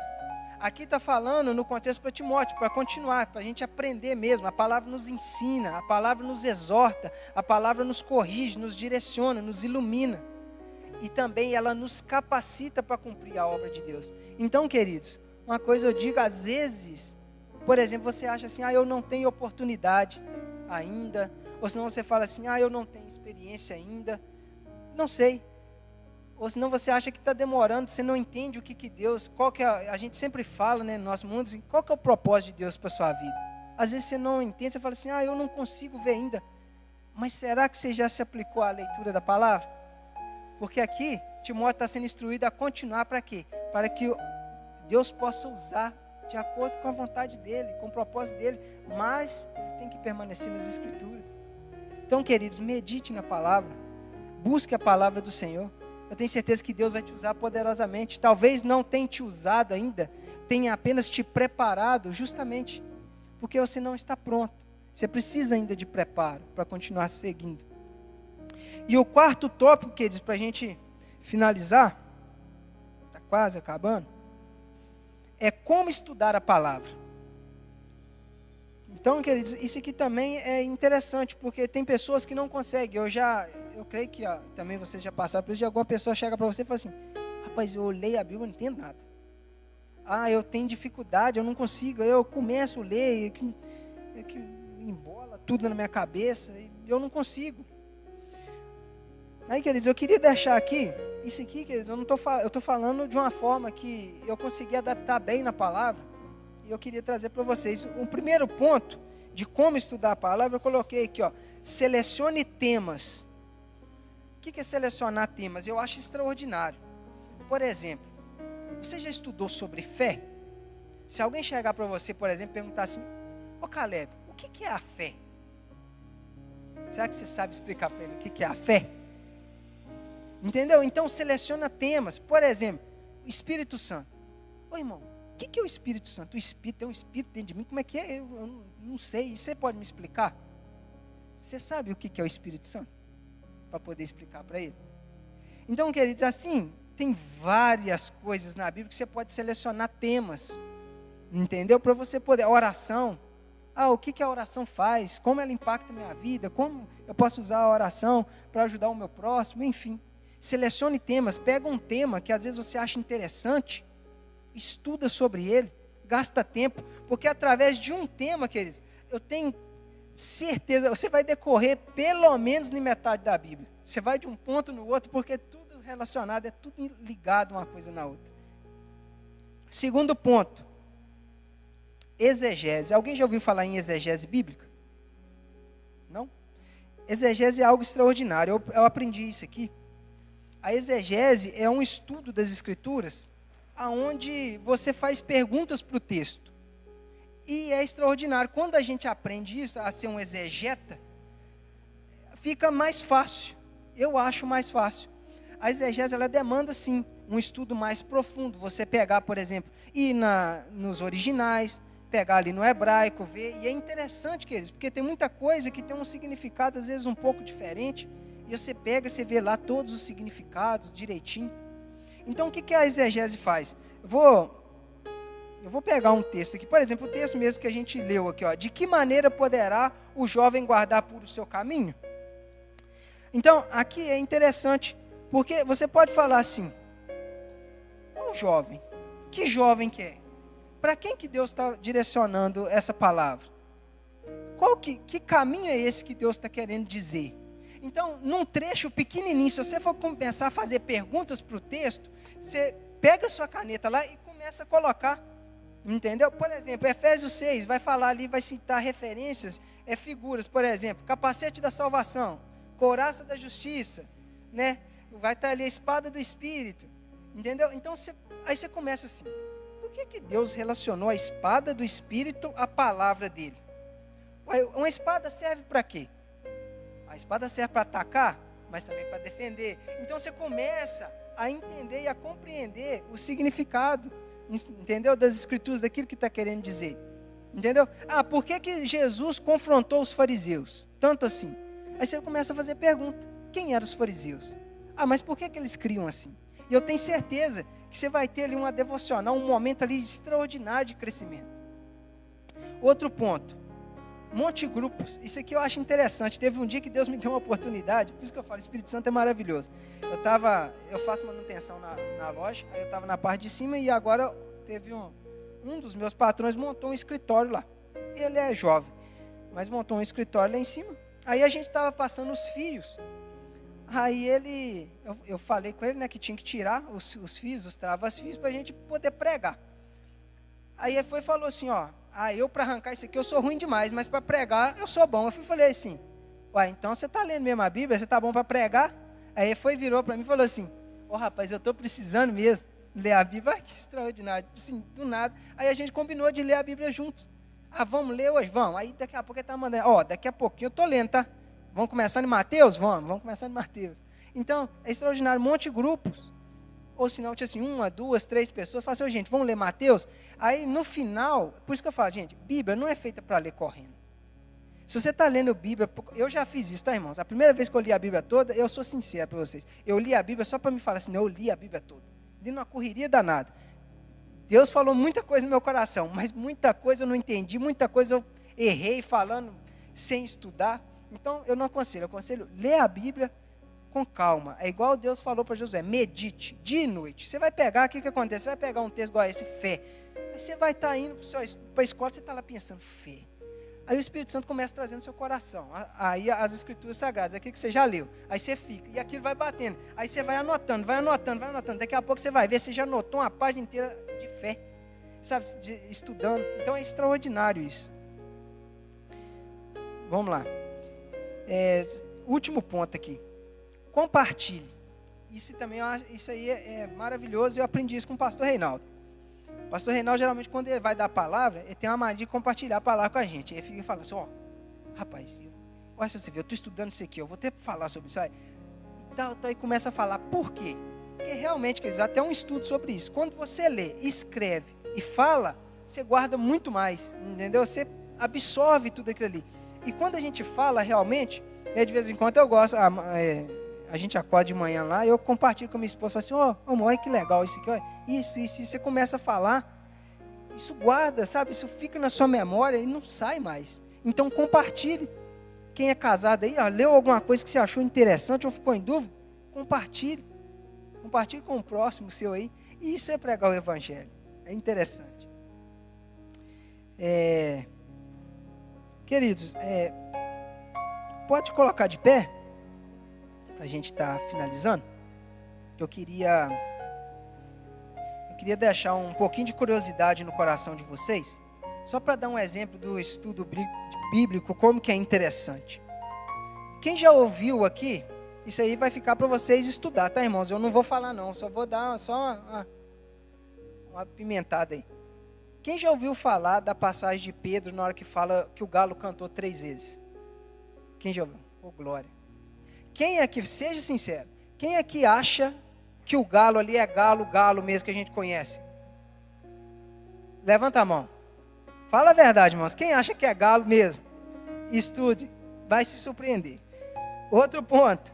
Aqui está falando no contexto para Timóteo, para continuar, para a gente aprender mesmo. A palavra nos ensina, a palavra nos exorta, a palavra nos corrige, nos direciona, nos ilumina. E também ela nos capacita para cumprir a obra de Deus. Então, queridos, uma coisa eu digo, às vezes, por exemplo, você acha assim, eu não tenho oportunidade ainda. Ou senão você fala assim, eu não tenho experiência ainda. Não sei. Ou senão você acha que está demorando, você não entende o que Deus, qual que é, a gente sempre fala, né, no nosso mundo, assim, qual que é o propósito de Deus para a sua vida? Às vezes você não entende, você fala assim, eu não consigo ver ainda. Mas será que você já se aplicou à leitura da palavra? Porque aqui, Timóteo está sendo instruído a continuar para quê? Para que Deus possa usar de acordo com a vontade dEle, com o propósito dEle, mas ele tem que permanecer nas Escrituras. Então, queridos, medite na palavra, busque a palavra do Senhor. Eu tenho certeza que Deus vai te usar poderosamente. Talvez não tenha te usado ainda, tenha apenas te preparado justamente porque você não está pronto. Você precisa ainda de preparo para continuar seguindo. E o quarto tópico, queridos, para a gente finalizar, está quase acabando, é como estudar a palavra. Então, queridos, isso aqui também é interessante, porque tem pessoas que não conseguem. Eu creio que também vocês já passaram por isso, de alguma pessoa chega para você e fala assim, rapaz, eu leio a Bíblia, eu não entendo nada. Eu tenho dificuldade, eu não consigo, eu começo a ler, que embola tudo na minha cabeça, e eu não consigo. Aí, queridos, eu queria deixar aqui, isso aqui, queridos, eu estou falando de uma forma que eu consegui adaptar bem na palavra, e eu queria trazer para vocês. O primeiro ponto de como estudar a palavra, eu coloquei aqui, selecione temas. O que é selecionar temas? Eu acho extraordinário. Por exemplo, você já estudou sobre fé? Se alguém chegar para você, por exemplo, e perguntar assim, Caleb, o que é a fé? Será que você sabe explicar para ele o que é a fé? Entendeu? Então seleciona temas. Por exemplo, o Espírito Santo. Irmão, o que é o Espírito Santo? O Espírito, tem um Espírito dentro de mim, como é que é? Eu não sei, você pode me explicar? Você sabe o que é o Espírito Santo? Para poder explicar para ele. Então, queridos, assim, tem várias coisas na Bíblia que você pode selecionar temas, entendeu? Para você poder, oração, o que a oração faz, como ela impacta a minha vida, como eu posso usar a oração para ajudar o meu próximo, enfim. Selecione temas, pega um tema que às vezes você acha interessante, estuda sobre ele, gasta tempo, porque através de um tema, queridos, eu tenho certeza, você vai decorrer pelo menos na metade da Bíblia. Você vai de um ponto no outro, porque é tudo relacionado, é tudo ligado uma coisa na outra. Segundo ponto, exegese. Alguém já ouviu falar em exegese bíblica? Não? Exegese é algo extraordinário, eu aprendi isso aqui. A exegese é um estudo das Escrituras, onde você faz perguntas para o texto. E é extraordinário. Quando a gente aprende isso, a ser um exegeta, fica mais fácil. Eu acho mais fácil. A exegese, ela demanda, sim, um estudo mais profundo. Você pegar, por exemplo, ir nos originais, pegar ali no hebraico, ver. E é interessante, queridos, porque tem muita coisa que tem um significado, às vezes, um pouco diferente. E você pega, você vê lá todos os significados direitinho. Então, o que a exegese faz? Eu vou pegar um texto aqui, por exemplo, o texto mesmo que a gente leu aqui, de que maneira poderá o jovem guardar puro o seu caminho? Então, aqui é interessante, porque você pode falar assim, o jovem, que jovem que é? Para quem que Deus está direcionando essa palavra? Que caminho é esse que Deus está querendo dizer? Então, num trecho pequenininho, se você for começar a fazer perguntas para o texto, você pega a sua caneta lá e começa a colocar, entendeu? Por exemplo, Efésios 6 vai falar ali, vai citar referências, figuras, por exemplo, capacete da salvação, couraça da justiça, vai estar ali a espada do Espírito, entendeu? Então, aí você começa assim, por que Deus relacionou a espada do Espírito à palavra dele? Ué, uma espada serve para quê? A espada serve para atacar, mas também para defender. Então você começa a entender e a compreender o significado, entendeu? Das escrituras, daquilo que está querendo dizer. Entendeu? Por que Jesus confrontou os fariseus? Tanto assim. Aí você começa a fazer pergunta. Quem eram os fariseus? Mas por que eles criam assim? E eu tenho certeza que você vai ter ali uma devocional, um momento ali extraordinário de crescimento. Outro ponto. Monte grupos. Isso aqui eu acho interessante. Teve um dia que Deus me deu uma oportunidade. Por isso que eu falo, Espírito Santo é maravilhoso. Eu faço manutenção na loja. Aí eu estava na parte de cima e agora teve um dos meus patrões montou um escritório lá. Ele é jovem, mas montou um escritório lá em cima. Aí a gente estava passando os fios. Aí eu falei com ele, né, que tinha que tirar os fios, os travas-fios, para a gente poder pregar. Aí ele foi e falou assim, eu para arrancar isso aqui eu sou ruim demais, mas para pregar eu sou bom. Eu falei assim, então você está lendo mesmo a Bíblia, você está bom para pregar? Aí ele virou para mim e falou assim, rapaz, eu estou precisando mesmo ler a Bíblia. Que extraordinário, assim, do nada. Aí a gente combinou de ler a Bíblia juntos. Vamos ler hoje? Vamos. Aí daqui a pouco ele está mandando, daqui a pouquinho eu estou lendo, tá? Vamos começar em Mateus? Vamos começar em Mateus. Então, é extraordinário, um monte de grupos. Ou se não, tinha assim, 1, 2, 3 pessoas. Fala assim, gente, vamos ler Mateus? Aí no final, por isso que eu falo, gente, Bíblia não é feita para ler correndo. Se você está lendo Bíblia, eu já fiz isso, tá, irmãos? A primeira vez que eu li a Bíblia toda, eu sou sincero para vocês. Eu li a Bíblia só para me falar assim, não, eu li a Bíblia toda. Li numa correria danada. Deus falou muita coisa no meu coração, mas muita coisa eu não entendi, muita coisa eu errei falando sem estudar. Então, eu não aconselho. Eu aconselho ler a Bíblia com calma. É igual Deus falou para Josué, medite, dia e noite. Você vai pegar, o que acontece? Você vai pegar um texto igual esse, fé. Aí você vai estar indo para a escola, você está lá pensando, fé. Aí o Espírito Santo começa a trazer no seu coração. Aí as escrituras sagradas, aquilo que você já leu. Aí você fica, e aquilo vai batendo. Aí você vai anotando. Daqui a pouco você vai ver, você já anotou uma página inteira de fé. Sabe, estudando. Então é extraordinário isso. Vamos lá. Último ponto aqui. Compartilhe. Isso aí é maravilhoso. Eu aprendi isso com o pastor Reinaldo. O pastor Reinaldo, geralmente, quando ele vai dar a palavra, ele tem uma mania de compartilhar a palavra com a gente. Ele fica falando assim, rapaz, olha se você vê, eu estou estudando isso aqui, eu vou ter que falar sobre isso aí. E começa a falar. Por quê? Porque realmente, queridos, até um estudo sobre isso. Quando você lê, escreve e fala, você guarda muito mais, entendeu? Você absorve tudo aquilo ali. E quando a gente fala realmente, de vez em quando eu gosto, a gente acorda de manhã lá, eu compartilho com a minha esposa, falo assim, amor, olha que legal isso aqui, olha, isso, e você começa a falar, isso guarda, sabe, isso fica na sua memória e não sai mais. Então compartilhe. Quem é casado aí, leu alguma coisa que você achou interessante ou ficou em dúvida, compartilhe. Compartilhe com o próximo seu aí. E isso é pregar o Evangelho. É interessante. Queridos, pode colocar de pé, para a gente estar finalizando. Eu queria deixar um pouquinho de curiosidade no coração de vocês, só para dar um exemplo do estudo bíblico, como que é interessante. Quem já ouviu aqui, isso aí vai ficar para vocês estudar, tá, irmãos? Eu não vou falar não, só vou dar uma apimentada aí. Quem já ouviu falar da passagem de Pedro na hora que fala que o galo cantou 3 vezes? Quem já ouviu? Glória. Quem é que, seja sincero, quem é que acha que o galo ali é galo mesmo que a gente conhece? Levanta a mão. Fala a verdade, irmãos. Quem acha que é galo mesmo? Estude, vai se surpreender. Outro ponto.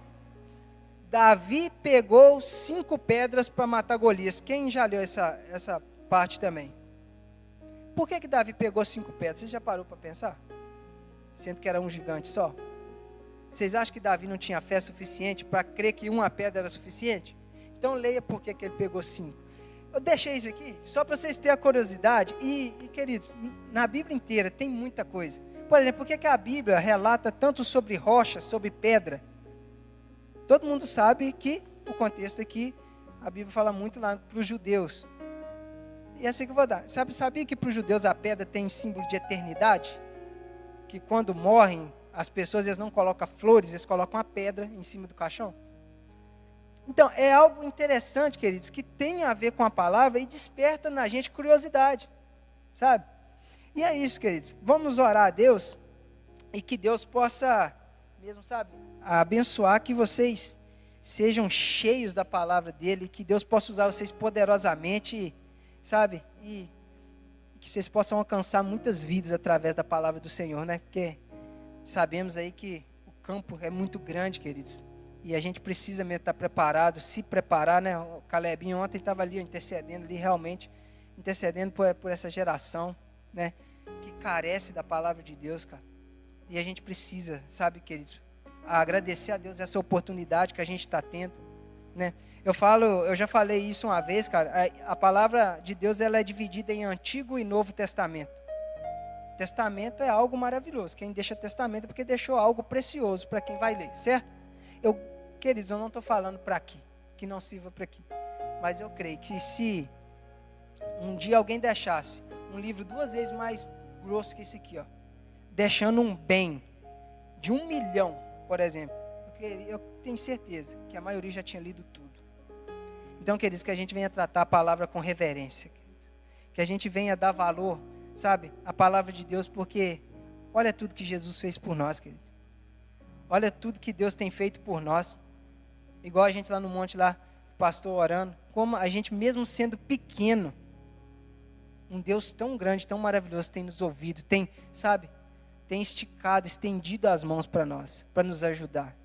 Davi pegou 5 pedras para matar Golias. Quem já leu essa parte também? Por que Davi pegou 5 pedras? Você já parou para pensar? Sendo que era um gigante só? Vocês acham que Davi não tinha fé suficiente para crer que uma pedra era suficiente? Então leia por que ele pegou 5. Eu deixei isso aqui só para vocês terem a curiosidade. E, queridos, na Bíblia inteira tem muita coisa. Por exemplo, por que a Bíblia relata tanto sobre rocha, sobre pedra? Todo mundo sabe que o contexto aqui, a Bíblia fala muito lá para os judeus. E essa que eu vou dar. Sabia que para os judeus a pedra tem símbolo de eternidade? Que quando morrem as pessoas, eles não colocam flores, eles colocam uma pedra em cima do caixão. Então, é algo interessante, queridos, que tem a ver com a palavra e desperta na gente curiosidade, sabe? E é isso, queridos. Vamos orar a Deus e que Deus possa, mesmo, sabe, abençoar, que vocês sejam cheios da palavra dEle, que Deus possa usar vocês poderosamente, sabe? E que vocês possam alcançar muitas vidas através da palavra do Senhor, né? Porque sabemos aí que o campo é muito grande, queridos. E a gente precisa mesmo estar preparado, se preparar, né? O Calebinho ontem estava ali intercedendo, ali realmente intercedendo por essa geração, né? Que carece da palavra de Deus, cara. E a gente precisa, sabe, queridos, agradecer a Deus essa oportunidade que a gente está tendo, né? Eu já falei isso uma vez, cara. A palavra de Deus, ela é dividida em Antigo e Novo Testamento. Testamento é algo maravilhoso. Quem deixa testamento é porque deixou algo precioso para quem vai ler, certo? Queridos, eu não estou falando para aqui, que não sirva para aqui. Mas eu creio que se um dia alguém deixasse um livro 2 vezes mais grosso que esse aqui, ó, deixando um bem de 1 milhão, por exemplo, eu tenho certeza que a maioria já tinha lido tudo. Então, queridos, que a gente venha tratar a palavra com reverência, queridos. Que a gente venha dar valor, sabe, à palavra de Deus, porque olha tudo que Jesus fez por nós, queridos. Olha tudo que Deus tem feito por nós. Igual a gente lá no monte, lá, o pastor orando, como a gente mesmo sendo pequeno, um Deus tão grande, tão maravilhoso tem nos ouvido, tem, sabe, tem esticado, estendido as mãos para nós, para nos ajudar.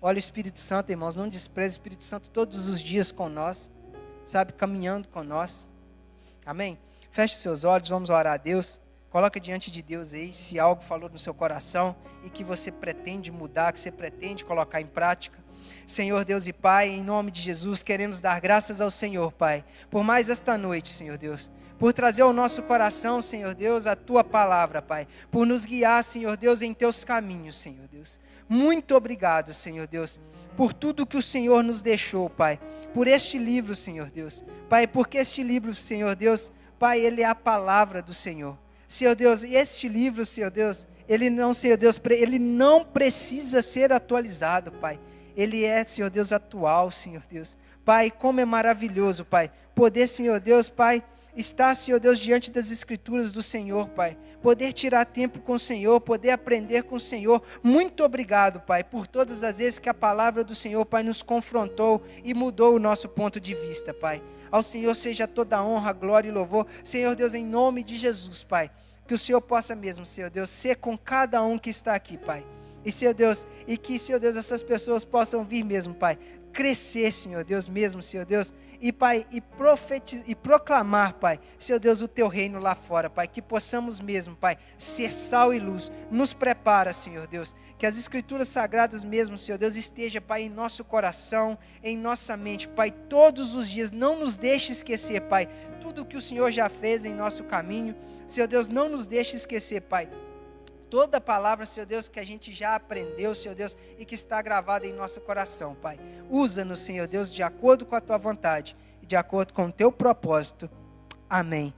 Olha o Espírito Santo, irmãos, não despreze o Espírito Santo todos os dias com nós, sabe, caminhando com nós. Amém? Feche seus olhos, vamos orar a Deus. Coloca diante de Deus aí, se algo falou no seu coração e que você pretende mudar, que você pretende colocar em prática. Senhor Deus e Pai, em nome de Jesus, queremos dar graças ao Senhor, Pai, por mais esta noite, Senhor Deus, por trazer ao nosso coração, Senhor Deus, a Tua palavra, Pai, por nos guiar, Senhor Deus, em Teus caminhos, Senhor Deus. Muito obrigado, Senhor Deus, por tudo que o Senhor nos deixou, Pai, por este livro, Senhor Deus, Pai, porque este livro, Senhor Deus, Pai, ele é a palavra do Senhor. Senhor Deus, e este livro, Senhor Deus, ele não precisa ser atualizado, Pai. Ele é, Senhor Deus, atual, Senhor Deus. Pai, como é maravilhoso, Pai, poder, Senhor Deus, Pai, estar, Senhor Deus, diante das Escrituras do Senhor, Pai. Poder tirar tempo com o Senhor, poder aprender com o Senhor. Muito obrigado, Pai, por todas as vezes que a palavra do Senhor, Pai, nos confrontou e mudou o nosso ponto de vista, Pai. Ao Senhor seja toda a honra, glória e louvor. Senhor Deus, em nome de Jesus, Pai, que o Senhor possa mesmo, Senhor Deus, ser com cada um que está aqui, Pai. E, Senhor Deus, e que, Senhor Deus, essas pessoas possam vir mesmo, Pai, crescer, Senhor Deus, mesmo, Senhor Deus, e, Pai, e proclamar, Pai, Senhor Deus, o Teu reino lá fora, Pai, que possamos mesmo, Pai, ser sal e luz. Nos prepara, Senhor Deus, que as Escrituras Sagradas mesmo, Senhor Deus, esteja, Pai, em nosso coração, em nossa mente, Pai, todos os dias. Não nos deixe esquecer, Pai, tudo o que o Senhor já fez em nosso caminho. Senhor Deus, não nos deixe esquecer, Pai, toda a palavra, Senhor Deus, que a gente já aprendeu, Senhor Deus, e que está gravada em nosso coração, Pai. Usa-nos, Senhor Deus, de acordo com a Tua vontade e de acordo com o Teu propósito. Amém.